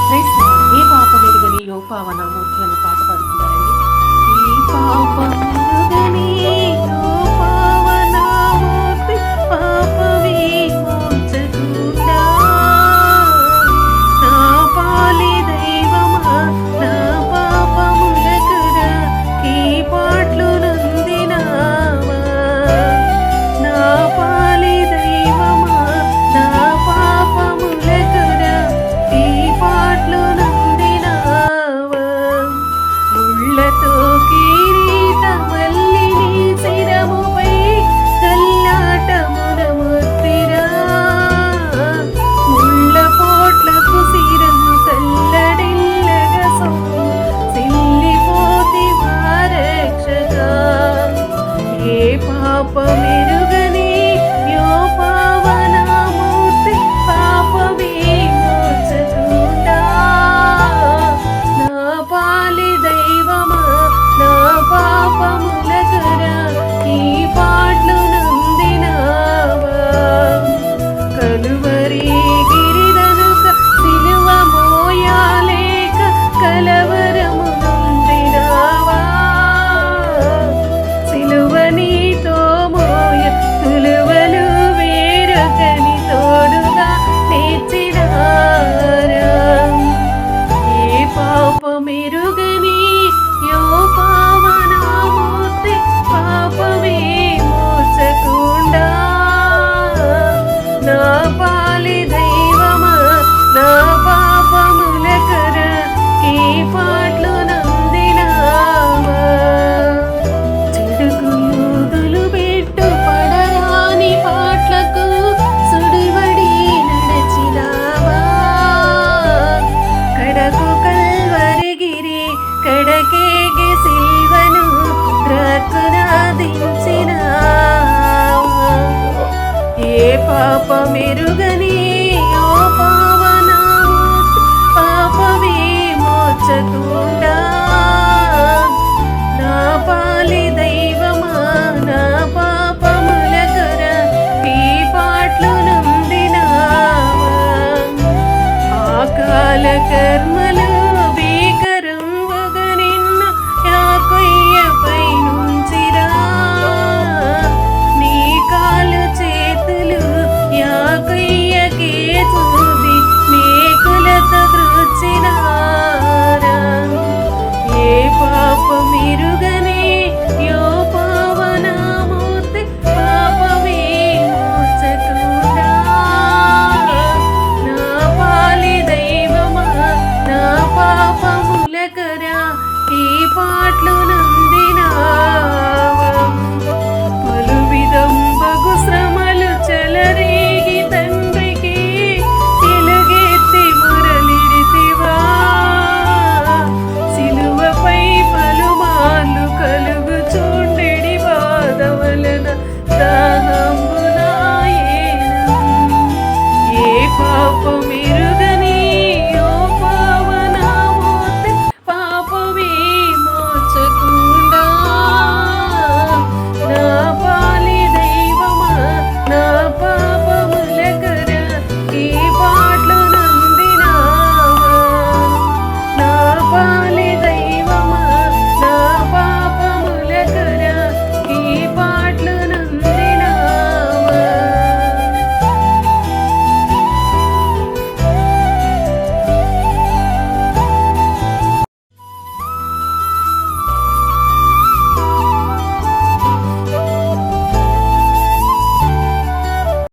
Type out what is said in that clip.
ఏ పాపం ఎరుగని యో పావనామూర్తి అనే పాట పాడుతున్నారండి. ఈ పాపం ఎరుగని యో పావనామూర్తి పాపమే మోచకుండా నా పాలి దైవమా నా పాపములకురా ఈ పాటలు నందినావా నా పాలి దైవమా నా పాపములకురా ఈ పాటలు నందినావా ముళ్ళతో కిరీటమల్లి నీ శిరముపై చల్లాటమున ముద్దిరా ముళ్ళ పోట్లకు శిరము తల్లడిల్లగా సొమ్ము సిల్లిపోతివా రక్షగా ఏ పాపమెరుగని యో పావనామూర్తి పాపమే మోచకుండా నా పాలి దైవమా నా పాపములకురా ఈ పాటలు నందినావా కలువరి గిరిదనుక సిలువ మోయాలేక కలవరము నొందినావా సిలువ నీతో మోయ తులువలు వేరొకని తోడుగా నేర్చినారా ఏ పాపమెరుగని యో పావనామూర్తి పాపమే మోచకుండా నా పాలి దైవమా నా పాపములకురా ఈ పాటలు నందినావా చెడుకు యూదులు పెట్టు పడరాని పాటలకు సుడివడి నడచినావా కడకు కల్వరిగిరి కడకేగి సిల్వను దించినావా ఏ పాపమెరుగని యో పావనామూర్తి పాపమే మోచకుండా నా పాలి దైవమా నా పాపములకురా ఈ పాటలు నందినావా ఆకాల కర్మలు భీకరంబుగా నిన్ను యాకొయ్యపై నుంచిరా నీ కాలు చేతులు యాకొయ్యకే చూపి మేకులతో గ్రుచ్చినారా ఏ పాపమెరుగని యో పావనామూర్తి పాపమే మోచకుండా నా పాలి దైవమా నా పాపములకురా ఈ పాటలు